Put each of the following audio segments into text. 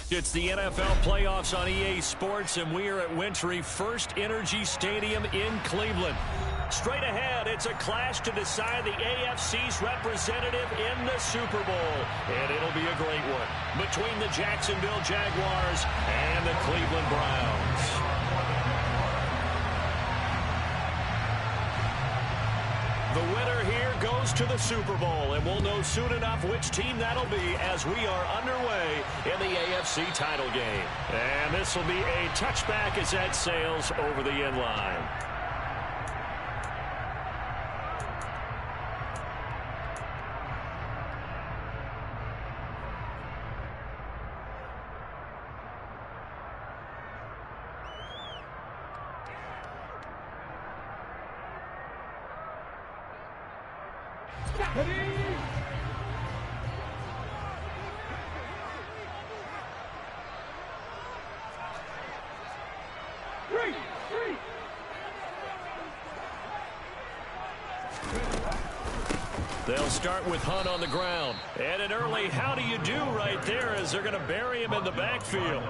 It's the NFL playoffs on EA Sports, and we are at Wintry First Energy Stadium in Cleveland. Straight ahead, it's a clash to decide the AFC's representative in the Super Bowl. And it'll be a great one between the Jacksonville Jaguars and the Cleveland Browns. The winner here goes to the Super Bowl, and we'll know soon enough which team that'll be as we are underway in the AFC title game. And this will be a touchback as that sails over the end line. They'll start with Hunt on the ground. And an early how do you do right there as they're going to bury him in the backfield.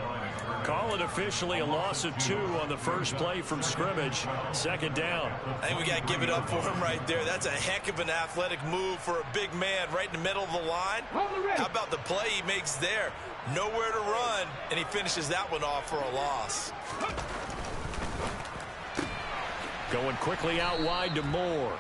Call it officially a loss of 2 on the first play from scrimmage. Second down. I think we got to give it up for him right there. That's a heck of an athletic move for a big man right in the middle of the line. How about the play he makes there? Nowhere to run, and he finishes that one off for a loss. Going quickly out wide to Moore.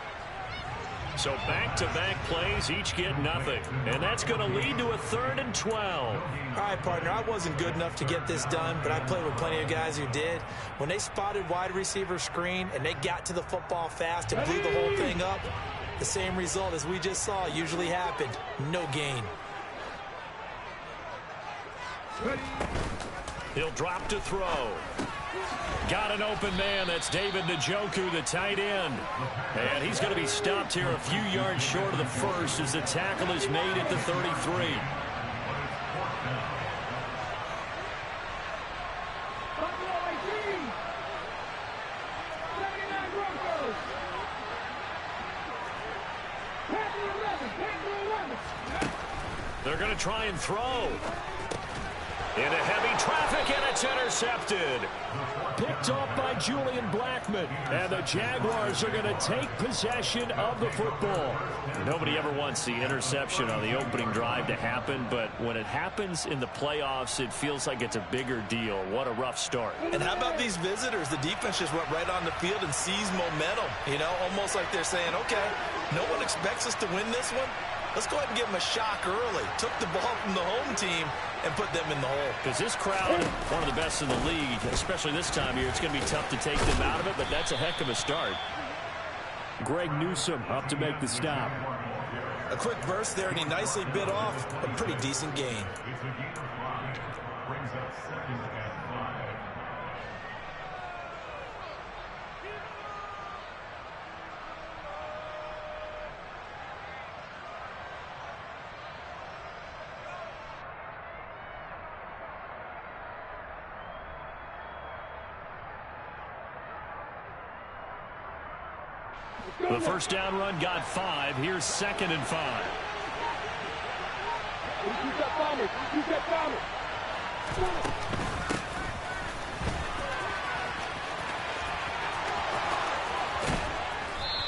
So back-to-back plays, each get nothing. And that's going to lead to a 3rd and 12. All right, partner, I wasn't good enough to get this done, but I played with plenty of guys who did. When they spotted wide receiver screen and they got to the football fast and blew the whole thing up, the same result as we just saw usually happened. No gain. He'll drop to throw. Got an open man. That's David Njoku, the tight end. And he's going to be stopped here a few yards short of the first as the tackle is made at the 33. They're going to try and throw. Into heavy traffic, and it's intercepted. Picked off by Julian Blackmon. And the Jaguars are going to take possession of the football. Nobody ever wants the interception on the opening drive to happen, but when it happens in the playoffs, it feels like it's a bigger deal. What a rough start. And how about these visitors? The defense just went right on the field and seized momentum. You know, almost like they're saying, okay, no one expects us to win this one. Let's go ahead and give them a shock early. Took the ball from the home team and put them in the hole. Because this crowd, one of the best in the league, especially this time of year, it's going to be tough to take them out of it, but that's a heck of a start. Greg Newsome up to make the stop. A quick burst there, and he nicely bit off a pretty decent gain. The first down run got 5. Here's 2nd and 5.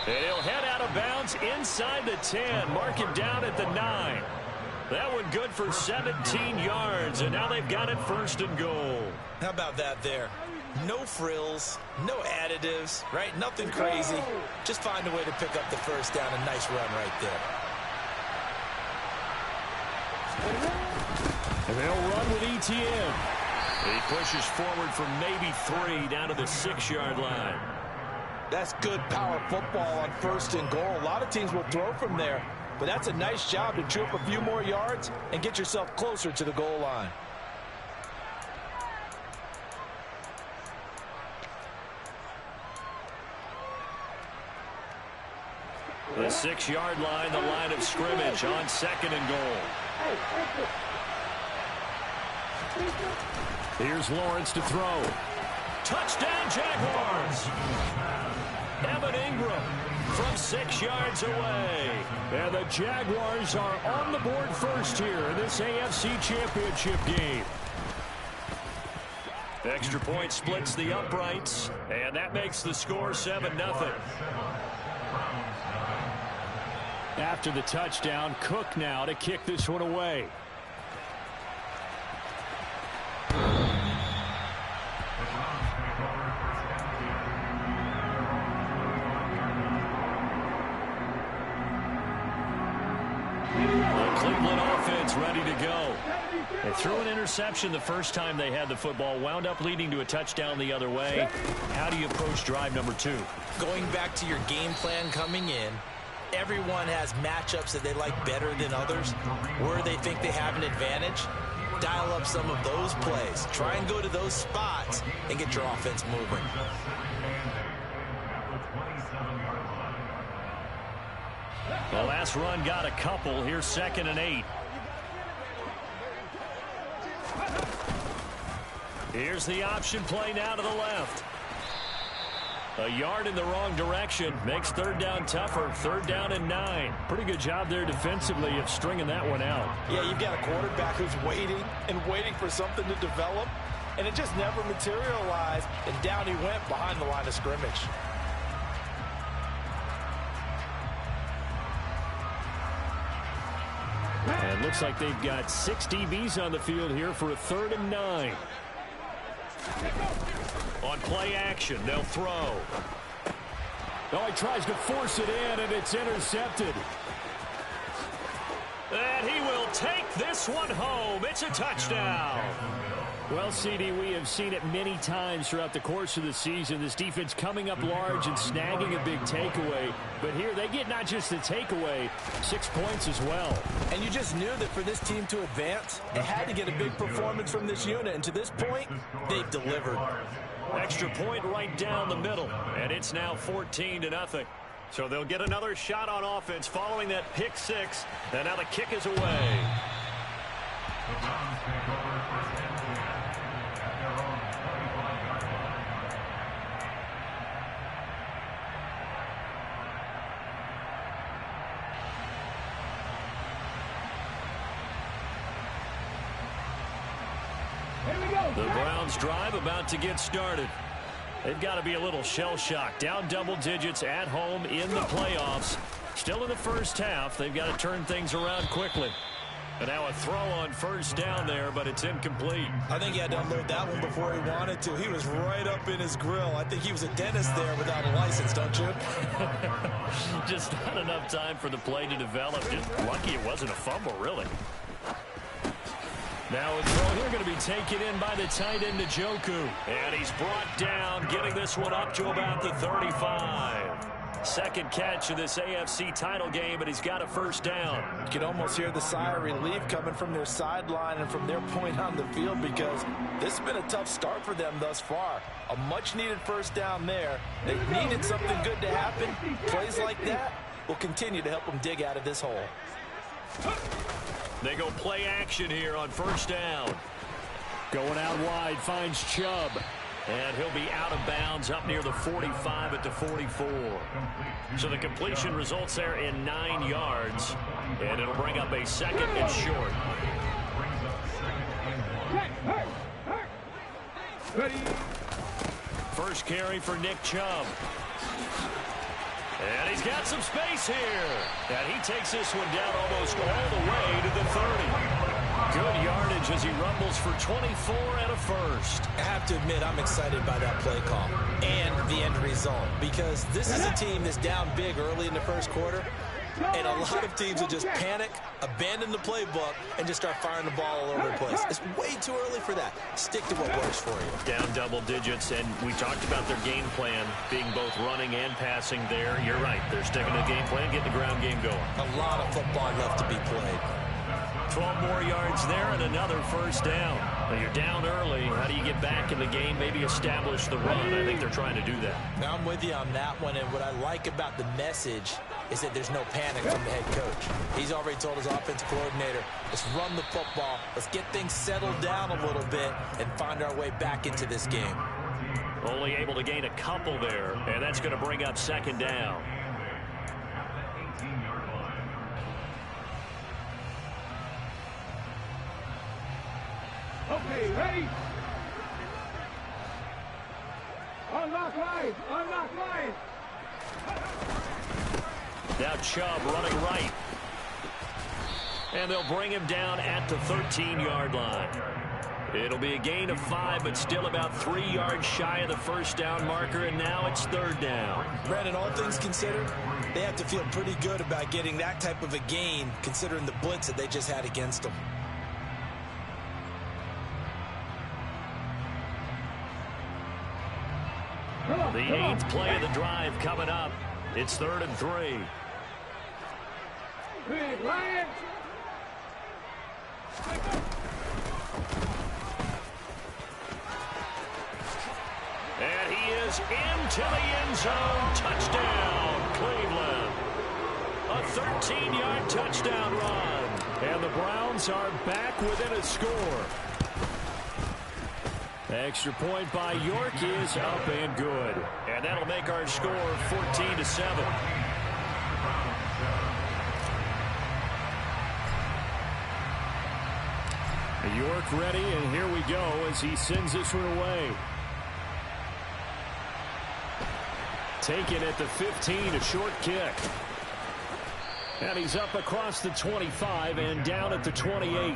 And he'll head out of bounds inside the 10. Mark him down at the 9. That one good for 17 yards, and now they've got it 1st and goal. How about that there? No frills, no additives, right? Nothing crazy. Just find a way to pick up the first down. A nice run right there. And they'll run with ETN. He pushes forward from maybe 3 down to the 6-yard line. That's good power football on 1st and goal. A lot of teams will throw from there, but that's a nice job to chew up a few more yards and get yourself closer to the goal line. The 6-yard line, the line of scrimmage on 2nd and goal. Here's Lawrence to throw. Touchdown, Jaguars! Evan Ingram from 6 yards away. And the Jaguars are on the board first here in this AFC Championship game. Extra point splits the uprights, and that makes the score 7-0. After the touchdown, Cook now to kick this one away. The Cleveland offense ready to go. They threw an interception the first time they had the football, wound up leading to a touchdown the other way. How do you approach drive number 2? Going back to your game plan coming in, everyone has matchups that they like better than others, where they think they have an advantage. Dial up some of those plays. Try and go to those spots and get your offense moving. The last run got a couple. Here's 2nd and 8. Here's the option play now to the left. A yard in the wrong direction makes 3rd down tougher. 3rd down and 9. Pretty good job there defensively of stringing that one out. Yeah, you've got a quarterback who's waiting and waiting for something to develop, and it just never materialized, and down he went behind the line of scrimmage. And it looks like they've got 6 DBs on the field here for a 3rd and 9. On play action, they'll throw. Oh, he tries to force it in, and it's intercepted. And he will take this one home. It's a touchdown. Well, CD, we have seen it many times throughout the course of the season. This defense coming up large and snagging a big takeaway. But here they get not just the takeaway, 6 points as well. And you just knew that for this team to advance, they had to get a big performance from this unit. And to this point, they've delivered. Extra point right down the middle. And it's now 14-0. So they'll get another shot on offense following that pick 6. And now the kick is away. The Browns drive about to get started. They've got to be a little shell-shocked. Down double digits at home in the playoffs. Still in the first half. They've got to turn things around quickly. And now a throw on 1st down there, but it's incomplete. I think he had to unload that one before he wanted to. He was right up in his grill. I think he was a dentist there without a license, don't you? Just not enough time for the play to develop. Just lucky it wasn't a fumble, really. Now a throw here going to be taken in by the tight end, Njoku. And he's brought down, getting this one up to about the 35. 2nd catch of this AFC title game, and he's got a 1st down. You can almost hear the sigh of relief coming from their sideline and from their point on the field, because this has been a tough start for them thus far. A much-needed 1st down there. They needed something good to happen. Plays like that will continue to help them dig out of this hole. They go play action here on 1st down. Going out wide, finds Chubb. And he'll be out of bounds up near the 45 at the 44. So the completion results there in 9 yards. And it'll bring up a 2nd and short. First carry for Nick Chubb. And he's got some space here. And he takes this one down almost all the way to the 30. Good yardage as he rumbles for 24 and a 1st. I have to admit, I'm excited by that play call and the end result, because this is a team that's down big early in the 1st quarter, and a lot of teams will just panic, abandon the playbook, and just start firing the ball all over the place. It's way too early for that. Stick to what works for you. Down double digits, and we talked about their game plan being both running and passing there. You're right. They're sticking to the game plan, getting the ground game going. A lot of football left to be played. 12 more yards there and another 1st down. Well, you're down early. How do you get back in the game, maybe establish the run? I think they're trying to do that. Now, I'm with you on that one, and what I like about the message is that there's no panic from the head coach. He's already told his offensive coordinator, let's run the football, let's get things settled down a little bit and find our way back into this game. Only able to gain a couple there, and that's going to bring up 2nd down. Okay, ready? Now Chubb running right. And they'll bring him down at the 13-yard line. It'll be a gain of 5, but still about 3 yards shy of the first down marker, and now it's 3rd down. Brandon, all things considered, they have to feel pretty good about getting that type of a gain, considering the blitz that they just had against them. The 8th play of the drive coming up. It's 3rd and 3. And he is into the end zone. Touchdown, Cleveland. A 13-yard touchdown run. And the Browns are back within a score. Extra point by York is up and good. And that'll make our score 14-7. York ready, and here we go as he sends this one away. Taken at the 15, a short kick. And he's up across the 25 and down at the 28.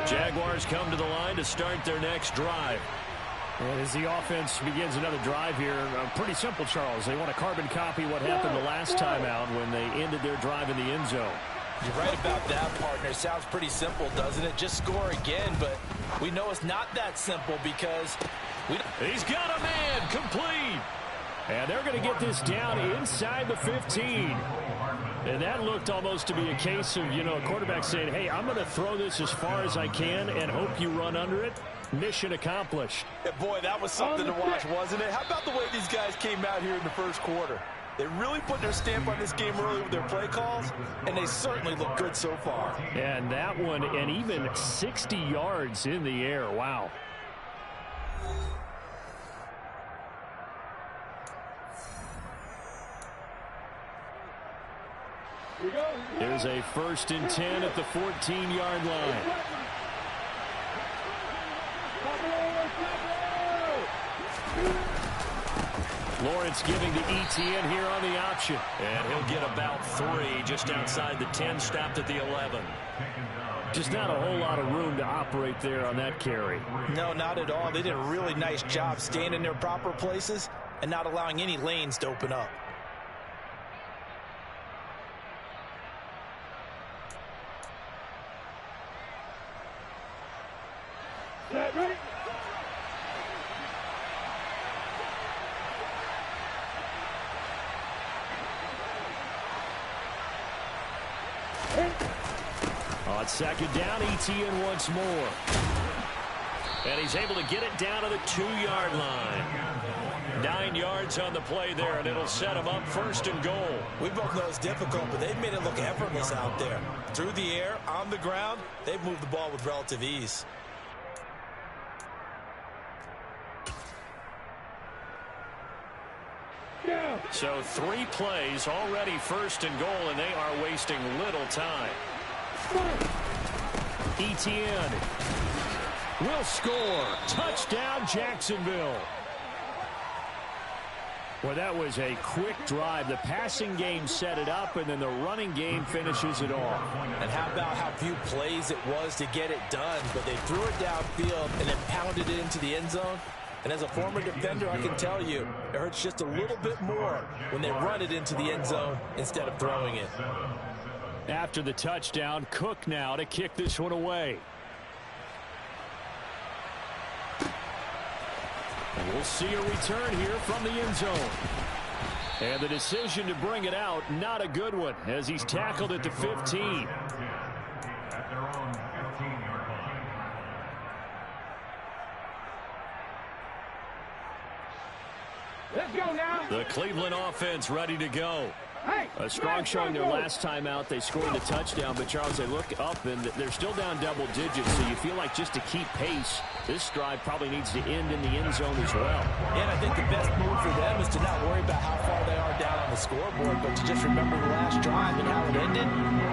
Jaguars come to the line to start their next drive. And as the offense begins another drive here, pretty simple, Charles. They want to carbon copy what happened the last time out when they ended their drive in the end zone. You're right about that, partner. Sounds pretty simple, doesn't it? Just score again, but we know it's not that simple because he's got a man complete. And they're going to get this down inside the 15. And that looked almost to be a case of, a quarterback saying, hey, I'm going to throw this as far as I can and hope you run under it. Mission accomplished. Yeah, boy, that was something to watch, wasn't it? How about the way these guys came out here in the first quarter? They really put their stamp on this game early with their play calls, and they certainly look good so far. And that one, and even 60 yards in the air. Wow. There's a 1st and 10 at the 14-yard line. Lawrence giving to ETN here on the option. And he'll get about 3 just outside the 10, stopped at the 11. Just not a whole lot of room to operate there on that carry. No, not at all. They did a really nice job staying in their proper places and not allowing any lanes to open up. On 2nd down, ETN once more. And he's able to get it down to the 2-yard line. 9 yards on the play there, and it'll set him up 1st and goal. We both know it's difficult, but they've made it look effortless out there. Through the air, on the ground, they've moved the ball with relative ease. So 3 plays, already 1st and goal, and they are wasting little time. ETN will score. Touchdown, Jacksonville. Well, that was a quick drive. The passing game set it up, and then the running game finishes it off. And how about how few plays it was to get it done, but they threw it downfield and then pounded it into the end zone. And as a former defender, I can tell you, it hurts just a little bit more when they run it into the end zone instead of throwing it. After the touchdown, Cook now to kick this one away. And we'll see a return here from the end zone. And the decision to bring it out, not a good one, as he's tackled at the 15. Let's go now. The Cleveland offense ready to go. A strong showing their last time out. They scored the touchdown, but Charles, they look up and they're still down double digits, so you feel like just to keep pace, this drive probably needs to end in the end zone as well. And I think the best move for them is to not worry about how far they are down on the scoreboard, but to just remember the last last drive and how it ended,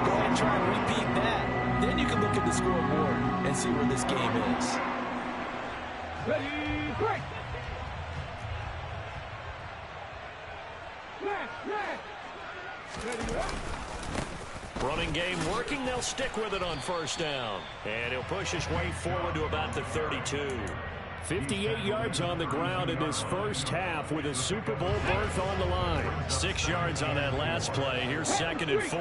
go ahead and try and repeat that. Then you can look at the scoreboard and see where this game is. Ready, break. Ready, up. Running game working. They'll stick with it on first down. And he'll push his way forward to about the 32. 58 yards on the ground in this first half with a Super Bowl berth on the line. 6 yards on that last play. Here's 2nd and 4.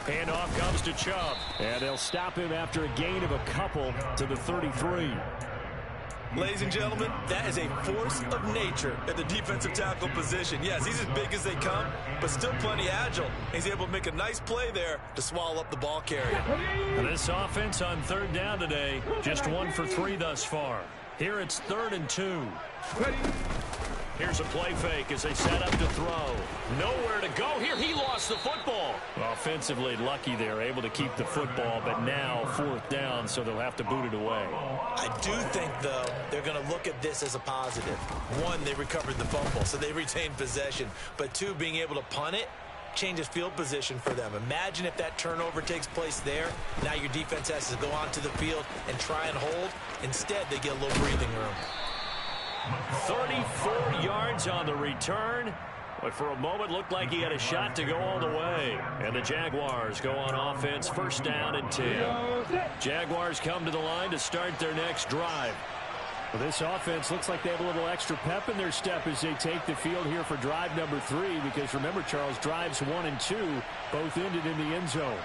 Handoff comes to Chubb. And they'll stop him after a gain of a couple to the 33. Ladies and gentlemen, that is a force of nature at the defensive tackle position. Yes, he's as big as they come, but still plenty agile. He's able to make a nice play there to swallow up the ball carrier. And this offense on 3rd down today, just 1 for 3 thus far. Here it's 3rd and 2. Here's a play fake as they set up to throw. Nowhere to go here. He lost the football. Offensively lucky they're able to keep the football, but now 4th down, so they'll have to boot it away. I do think, though, they're going to look at this as a positive. 1, they recovered the fumble, so they retained possession. But 2, being able to punt it changes field position for them. Imagine if that turnover takes place there. Now your defense has to go onto the field and try and hold. Instead, they get a little breathing room. 34 yards on the return, but for a moment looked like he had a shot to go all the way. And the Jaguars go on offense, 1st down and 10. Jaguars come to the line to start their next drive. Well, this offense looks like they have a little extra pep in their step as they take the field here for drive number 3, because remember, Charles, drives 1 and 2 both ended in the end zone.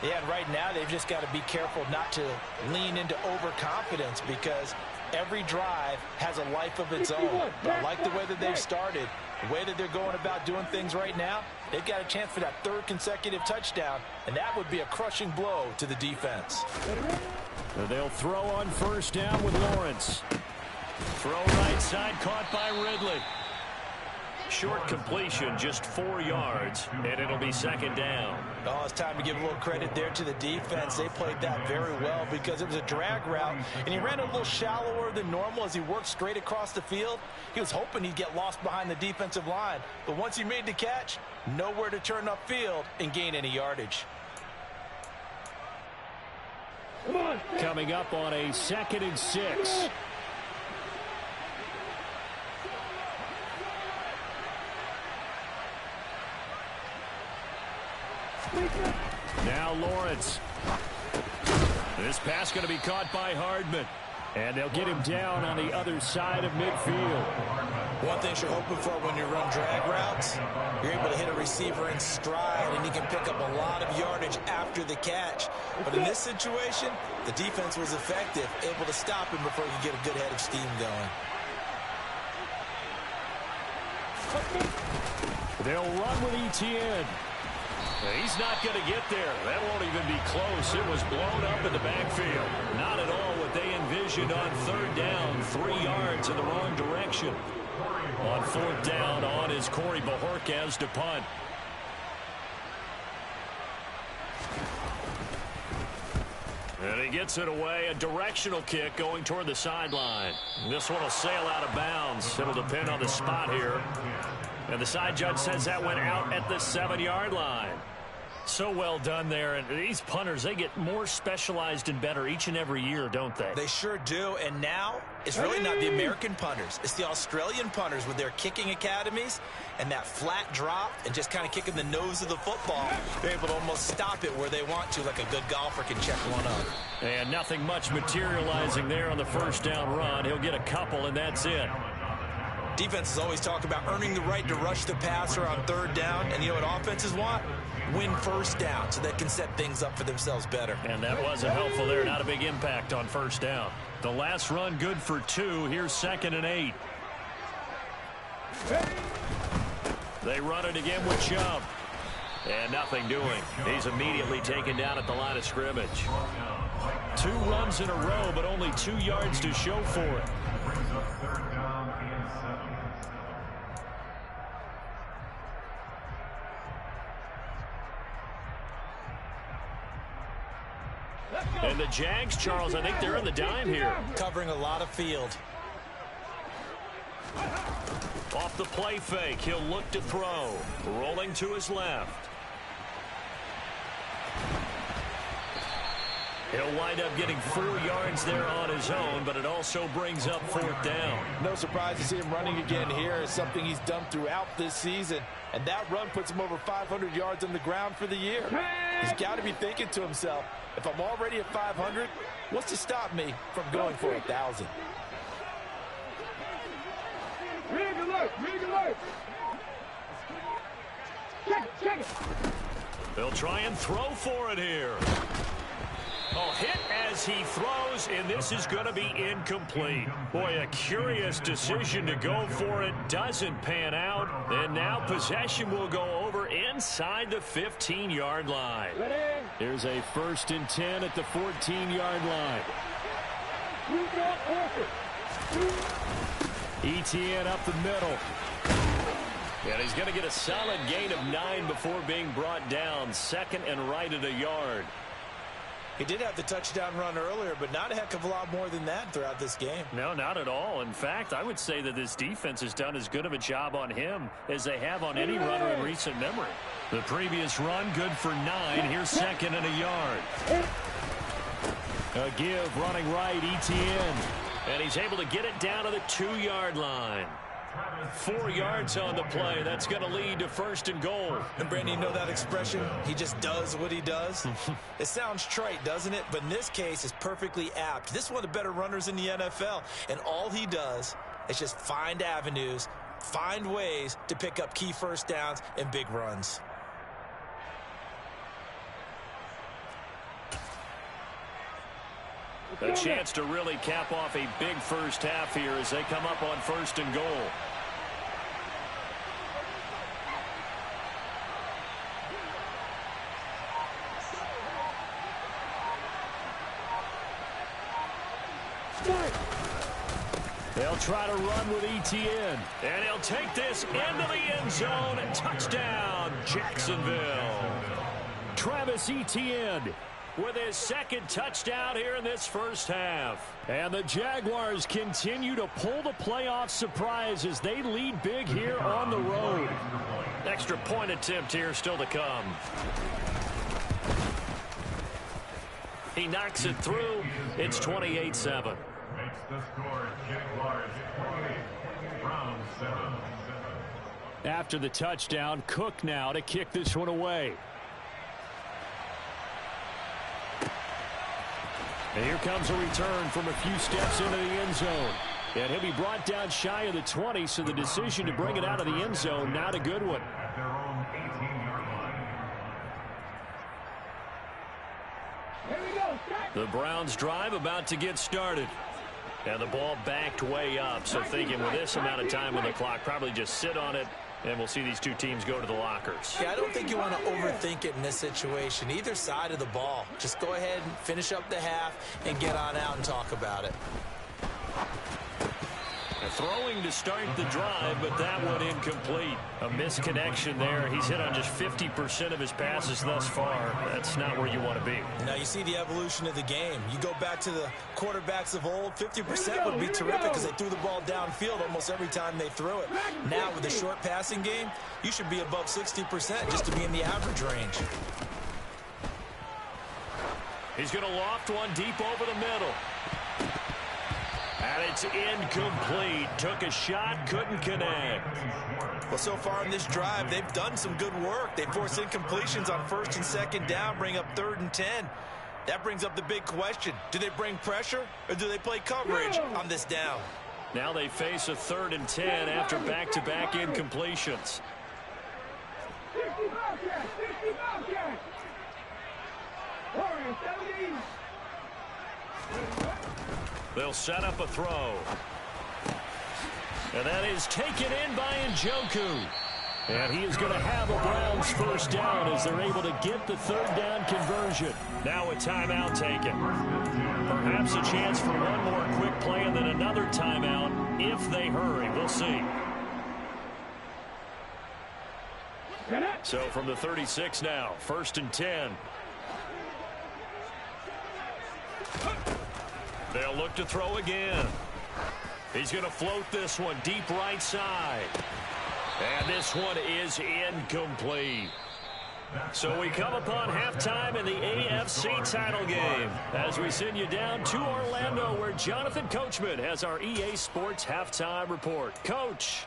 Yeah, and right now they've just got to be careful not to lean into overconfidence, because every drive has a life of its own. But I like the way that they've started, the way that they're going about doing things right now. They've got a chance for that 3rd consecutive touchdown, and that would be a crushing blow to the defense. They'll throw on 1st down with Lawrence. Throw right side, caught by Ridley. Short completion, just 4 yards, and it'll be 2nd down. Oh, it's time to give a little credit there to the defense. They played that very well because it was a drag route, and he ran a little shallower than normal as he worked straight across the field. He was hoping he'd get lost behind the defensive line, but once he made the catch, nowhere to turn upfield and gain any yardage. Coming up on a 2nd and 6. Now Lawrence. This pass going to be caught by Hardman. And they'll get him down on the other side of midfield. One thing you're hoping for when you run drag routes, you're able to hit a receiver in stride, and he can pick up a lot of yardage after the catch. But in this situation, the defense was effective, able to stop him before he could get a good head of steam going. They'll run with Etienne. He's not going to get there. That won't even be close. It was blown up in the backfield. Not at all what they envisioned on 3rd down. 3 yards in the wrong direction. On 4th down, on is Corey Bajorquez to punt. And he gets it away. A directional kick going toward the sideline. This one will sail out of bounds. It'll depend on the spot here. And the side judge says that went out at the 7-yard line. So well done there. And these punters, they get more specialized and better each and every year, don't they? They sure do. And now it's really not the American punters. It's the Australian punters with their kicking academies and that flat drop and just kind of kicking the nose of the football. They're able to almost stop it where they want to, like a good golfer can check one up. And nothing much materializing there on the 1st down run. He'll get a couple, and that's it. Defenses always talk about earning the right to rush the passer on 3rd down. And you know what offenses want? Win 1st down so they can set things up for themselves better. And that wasn't helpful there. Not a big impact on 1st down. The last run good for 2. Here's 2nd and 8. They run it again with Chubb. And nothing doing. He's immediately taken down at the line of scrimmage. 2 runs in a row, but only 2 yards to show for it. And the Jags, Charles, I think they're in the dime here. Covering a lot of field. Off the play fake, he'll look to throw. Rolling to his left. He'll wind up getting 4 yards there on his own, but it also brings up 4th down. No surprise to see him running again here. It's something he's done throughout this season. And that run puts him over 500 yards on the ground for the year. He's got to be thinking to himself, if I'm already at 500, what's to stop me from going for 1,000? Read alert! Read alert! Check it! They'll try and throw for it here. Oh, hit as he throws, and this is going to be incomplete. Boy, a curious decision to go for it. Doesn't pan out. And now possession will go over inside the 15-yard line. Here's a 1st and 10 at the 14-yard line. Etienne up the middle. And he's going to get a solid gain of 9 before being brought down. 2nd and right at a yard. He did have the touchdown run earlier, but not a heck of a lot more than that throughout this game. No, not at all. In fact, I would say that this defense has done as good of a job on him as they have on any runner in recent memory. The previous run, good for 9. Here's 2nd and a yard. A give, running right, Etienne. And he's able to get it down to the 2-yard line. 4 yards on the play. That's going to lead to 1st and goal. And Brandon, you know that expression? He just does what he does. It sounds trite, doesn't it? But in this case, it's perfectly apt. This is one of the better runners in the NFL. And all he does is just find avenues, find ways to pick up key 1st downs and big runs. A chance to really cap off a big first half here as they come up on 1st and goal. They'll try to run with Etienne. And he'll take this into the end zone. Touchdown, Jacksonville. Travis Etienne with his 2nd touchdown here in this first half. And the Jaguars continue to pull the playoff surprise as they lead big here on the road. Extra point attempt here still to come. He knocks it through. It's 28-7. Makes the score Jaguars 28, Browns 7. After the touchdown, Cook now to kick this one away. And here comes a return from a few steps into the end zone. And he'll be brought down shy of the 20, so the decision to bring it out of the end zone, not a good one. At their own 18-yard line. Here we go. The Browns drive about to get started. And the ball backed way up, so thinking with this amount of time on the clock, probably just sit on it, and we'll see these two teams go to the lockers. Yeah, I don't think you want to overthink it in this situation. Either side of the ball. Just go ahead and finish up the half and get on out and talk about it. Throwing to start the drive, but that one incomplete. A misconnection there. He's hit on just 50% of his passes thus far. That's not where you want to be. Now you see the evolution of the game. You go back to the quarterbacks of old, 50% would be terrific because they threw the ball downfield almost every time they threw it. Now with the short passing game, you should be above 60% just to be in the average range. He's going to loft one deep over the middle. And it's incomplete. Took a shot, couldn't connect. Well, so far in this drive, they've done some good work. They force incompletions on 1st and 2nd down, bring up 3rd and 10. That brings up the big question. Do they bring pressure or do they play coverage on this down? Now they face a 3rd and 10 after back-to-back incompletions. 60 Bobcats! 60 Bobcats! Warriors, 17! They'll set up a throw. And that is taken in by Njoku. And he is going to have a Browns 1st down as they're able to get the 3rd down conversion. Now a timeout taken. Perhaps a chance for one more quick play and then another timeout if they hurry. We'll see. So from the 36 now, 1st and 10. They'll look to throw again. He's going to float this one deep right side. And this one is incomplete. So we come upon halftime in the AFC title game as we send you down to Orlando, where Jonathan Coachman has our EA Sports halftime report. Coach.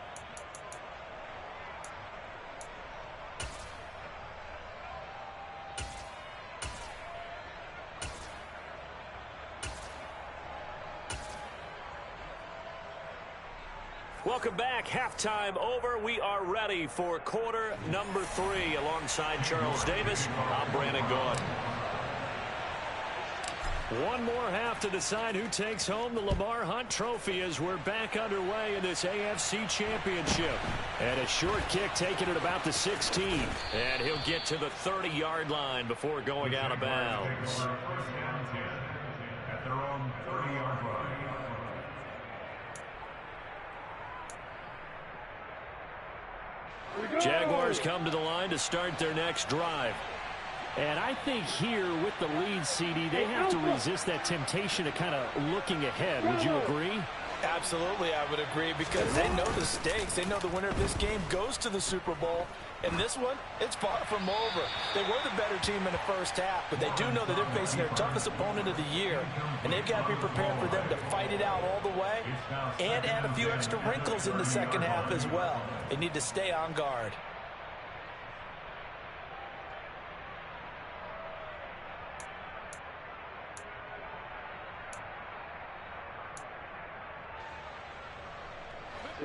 Welcome back. Halftime over. We are ready for quarter number 3. Alongside Charles Davis, I'm Brandon Gaud. One more half to decide who takes home the Lamar Hunt Trophy as we're back underway in this AFC Championship. And a short kick taken at about the 16. And he'll get to the 30-yard line before going out of bounds. At their own 30-yard line. Jaguars come to the line to start their next drive. And I think here with the lead, CD, they have to resist that temptation of kind of looking ahead. Would you agree? Absolutely, I would agree, because they know the stakes. They know the winner of this game goes to the Super Bowl. And this one, it's far from over. They were the better team in the first half, but they do know that they're facing their toughest opponent of the year. And they've got to be prepared for them to fight it out all the way and add a few extra wrinkles in the second half as well. They need to stay on guard.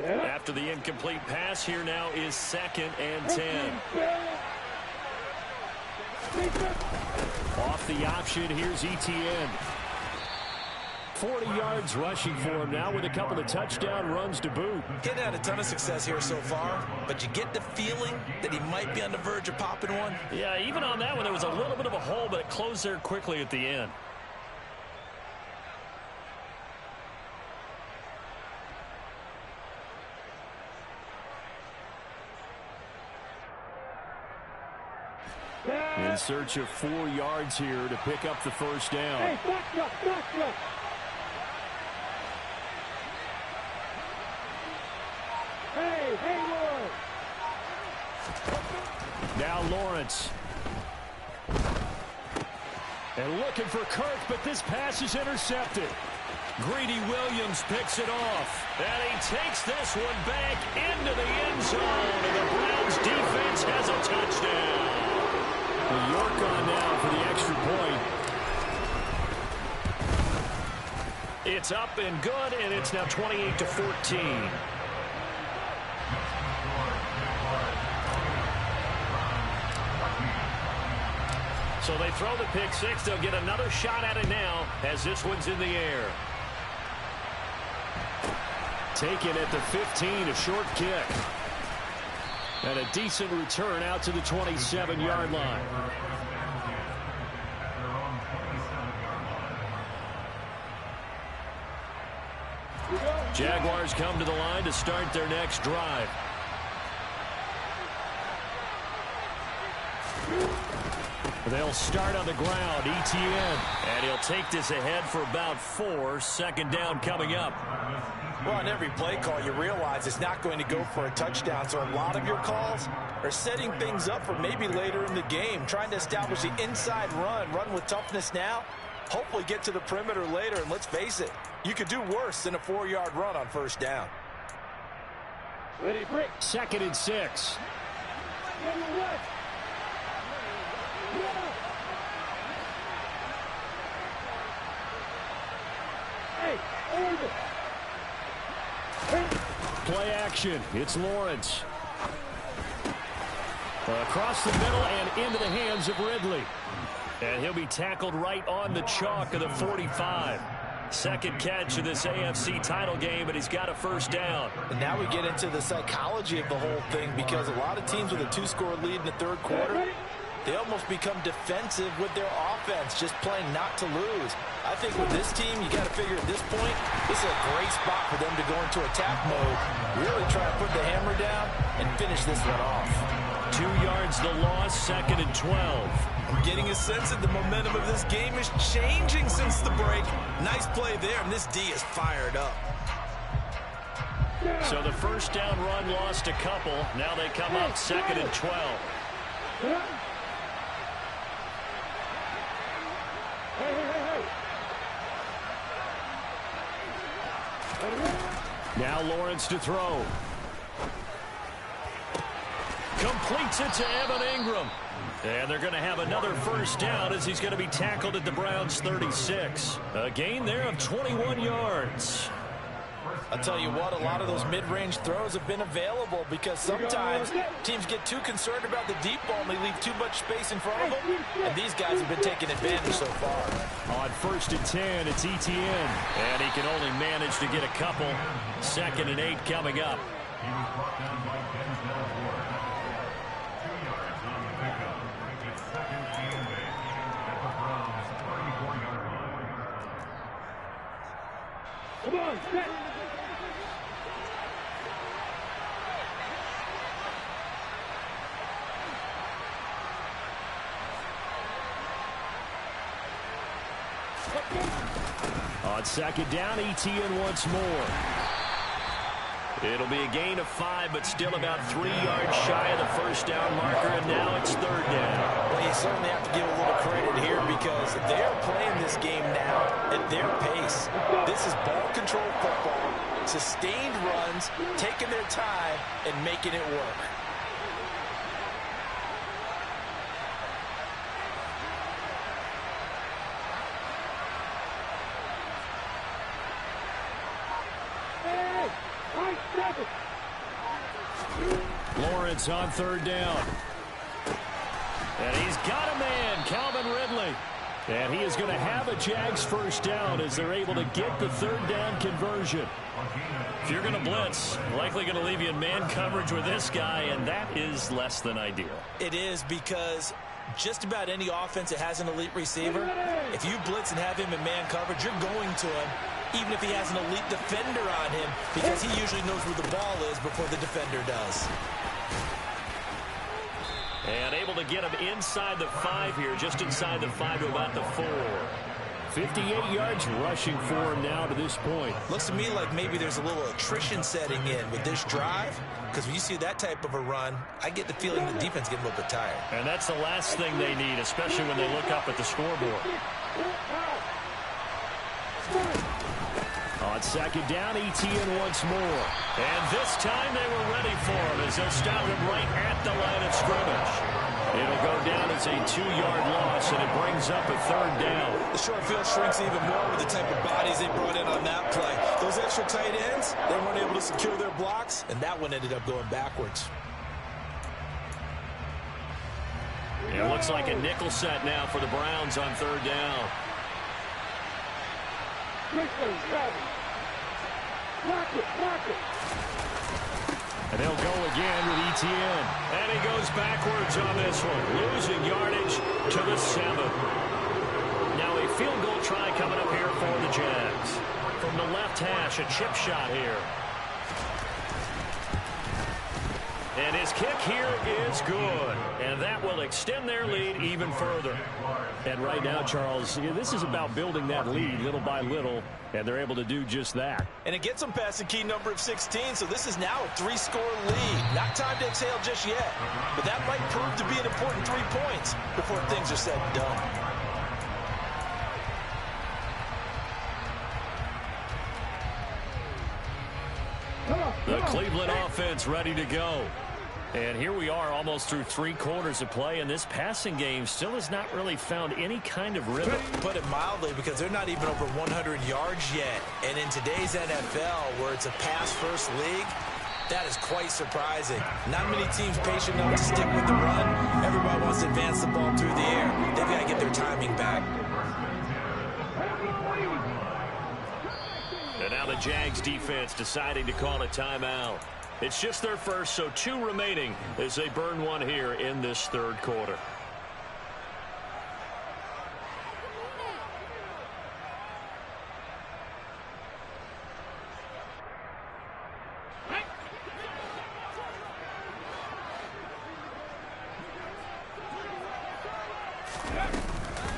After the incomplete pass, here now is 2nd and 10. Off the option, here's Etienne. 40 yards rushing for him now with a couple of touchdown runs to boot. Getting had a ton of success here so far, but you get the feeling that he might be on the verge of popping one. Yeah, even on that one, there was a little bit of a hole, but it closed there quickly at the end. In search of 4 yards here to pick up the first down. Hey, back up. Hey, Lord. Now Lawrence. And looking for Kirk, but this pass is intercepted. Greedy Williams picks it off. And he takes this one back into the end zone. And the Browns defense has a touchdown. York on now for the extra point. It's up and good, and it's now 28-14. So they throw the pick six. They'll get another shot at it now as this one's in the air. Taken at the 15, a short kick. And a decent return out to the 27-yard line. Jaguars come to the line to start their next drive. They'll start on the ground. Etienne. And he'll take this ahead for about 4. Second down coming up. Well, on every play call, you realize it's not going to go for a touchdown. So a lot of your calls are setting things up for maybe later in the game, trying to establish the inside run with toughness now, hopefully get to the perimeter later. And let's face it, you could do worse than a 4-yard run on first down. Ready, break. 2nd and 6. Hey, over. Play action. It's Lawrence. Across the middle and into the hands of Ridley. And he'll be tackled right on the chalk of the 45. Second catch of this AFC title game, but he's got a first down. And now we get into the psychology of the whole thing, because a lot of teams with a 2-score lead in the third quarter, they almost become defensive with their offense, just playing not to lose. I think with this team, you got to figure at this point, this is a great spot for them to go into attack mode, really try to put the hammer down and finish this one off. 2 yards the loss, 2nd and 12. I'm getting a sense that the momentum of this game is changing since the break. Nice play there, and this D is fired up. So the first down run lost a couple. Now they come up 2nd and 12. Now Lawrence to throw. Completes it to Evan Ingram. And they're going to have another first down as he's going to be tackled at the Browns' 36. A gain there of 21 yards. I'll tell you what, a lot of those mid-range throws have been available because sometimes teams get too concerned about the deep ball and they leave too much space in front of them. And these guys have been taking advantage so far. On 1st and 10, it's Etienne. And he can only manage to get a couple. 2nd and 8 coming up. He was brought down by Denzel Ward. 2 yards on the pickup. Make it 2nd and 8 at the Browns' 34-yard line. Come on, set. On 2nd down, Etienne once more. It'll be a gain of 5, but still about 3 yards shy of the first down marker, and now it's 3rd down. Well, you certainly have to give a little credit here because they're playing this game now at their pace. This is ball control football, sustained runs, taking their time, and making it work. Lawrence on 3rd down. And he's got a man, Calvin Ridley. And he is going to have a Jags first down as they're able to get the 3rd down conversion. If you're going to blitz, likely going to leave you in man coverage with this guy, and that is less than ideal. It is because just about any offense that has an elite receiver, if you blitz and have him in man coverage, you're going to him, even if he has an elite defender on him, because he usually knows where the ball is before the defender does. And able to get him inside the 5 here, just inside the 5 to about the 4. 58 yards rushing for him now to this point. Looks to me like maybe there's a little attrition setting in with this drive, because when you see that type of a run, I get the feeling the defense getting a little bit tired. And that's the last thing they need, especially when they look up at the scoreboard. On 2nd down, Etienne once more. And this time they were ready for him as they'll stop him right at the line of scrimmage. It'll go down as a 2-yard loss, and it brings up a 3rd down. The short field shrinks even more with the type of bodies they brought in on that play. Those extra tight ends, they weren't able to secure their blocks, and that one ended up going backwards. It looks like a nickel set now for the Browns on 3rd down. And they'll go again with Etienne. And he goes backwards on this one, losing yardage to the 7. Now a field goal try coming up here for the Jags. From the left hash, a chip shot here. And his kick here is good. And that will extend their lead even further. And right now, Charles, this is about building that lead little by little, and they're able to do just that. And it gets them past the key number of 16, so this is now a 3-score lead. Not time to exhale just yet, but that might prove to be an important 3 points before things are said and done. The Cleveland offense ready to go. And here we are almost through 3 quarters of play, and this passing game still has not really found any kind of rhythm. Put it mildly, because they're not even over 100 yards yet. And in today's NFL, where it's a pass-first league, that is quite surprising. Not many teams patient enough to stick with the run. Everybody wants to advance the ball through the air. They've got to get their timing back. And now the Jags defense deciding to call a timeout. It's just their first, so 2 remaining as they burn one here in this 3rd quarter.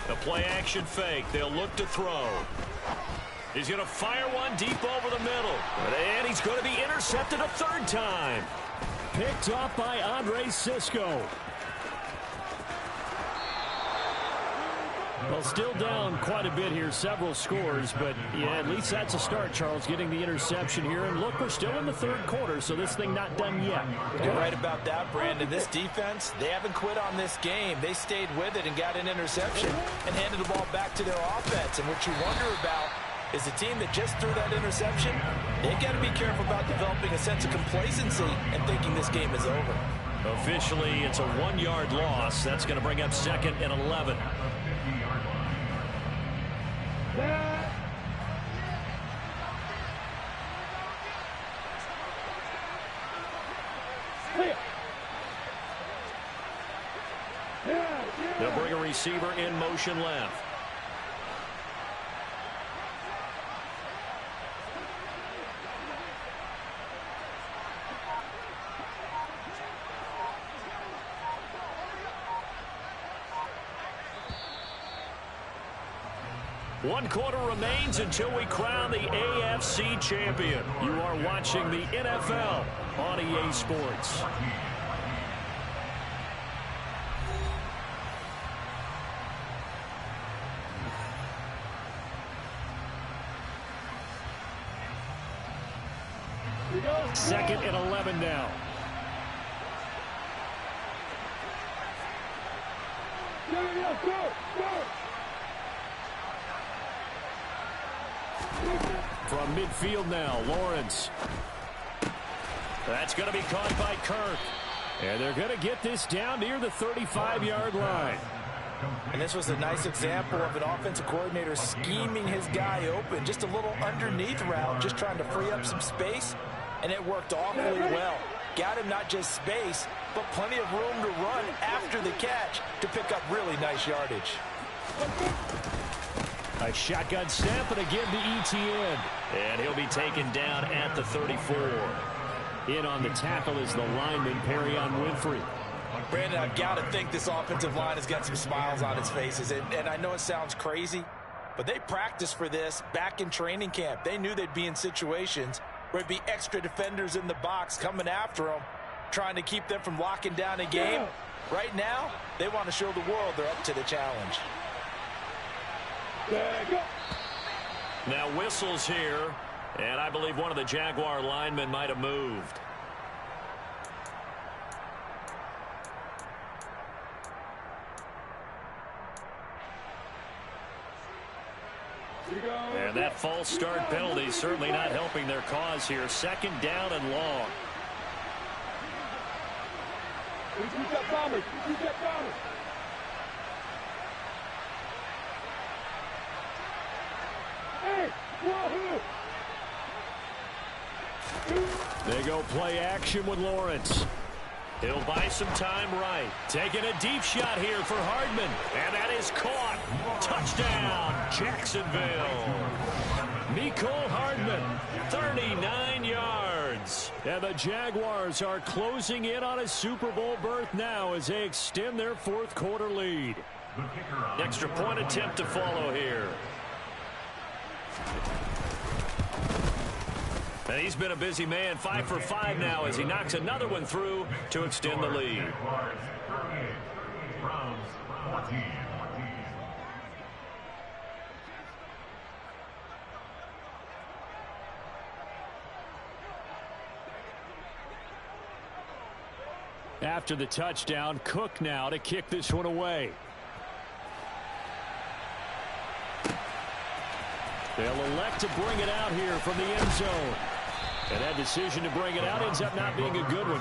The play action fake. They'll look to throw. He's going to fire one deep over the middle. And he's going to be intercepted a third time. Picked off by Andre Sisco. Well, still down quite a bit here, several scores, but yeah, at least that's a start, Charles, getting the interception here. And look, we're still in the third quarter, so this thing not done yet. You're right about that, Brandon. This defense, they haven't quit on this game. They stayed with it and got an interception and handed the ball back to their offense. And what you wonder about is the team that just threw that interception, they've got to be careful about developing a sense of complacency and thinking this game is over. Officially, it's a 1-yard loss. That's going to bring up 2nd and 11. They'll bring a receiver in motion left. One quarter remains until we crown the AFC champion. You are watching the NFL on EA Sports. Second and 11 now. From midfield now, Lawrence. That's going to be caught by Kirk. And they're going to get this down near the 35-yard line. And this was a nice example of an offensive coordinator scheming his guy open. Just a little underneath route, just trying to free up some space. And it worked awfully well. Got him not just space, but plenty of room to run after the catch to pick up really nice yardage. A shotgun snap and again to Etienne. And he'll be taken down at the 34. In on the tackle is the lineman, Perrion Winfrey. Brandon, I've got to think this offensive line has got some smiles on its faces. And I know it sounds crazy, but they practiced for this back in training camp. They knew they'd be in situations where there'd be extra defenders in the box coming after them, trying to keep them from locking down a game. Right now, they want to show the world they're up to the challenge. Now whistles here, and I believe one of the Jaguar linemen might have moved. And that false start penalty is certainly not helping their cause here. Second down and long. They go play action with Lawrence. He'll buy some time right. Taking a deep shot here for Hardman. And that is caught. Touchdown, Jacksonville. Mecole Hardman, 39 yards. And the Jaguars are closing in on a Super Bowl berth now as they extend their fourth quarter lead. Extra point attempt to follow here. And he's been a busy man, 5 for 5 now as he knocks another one through to extend the lead. After the touchdown, Cook now to kick this one away. They'll elect to bring it out here from the end zone. And that decision to bring it out ends up not being a good one.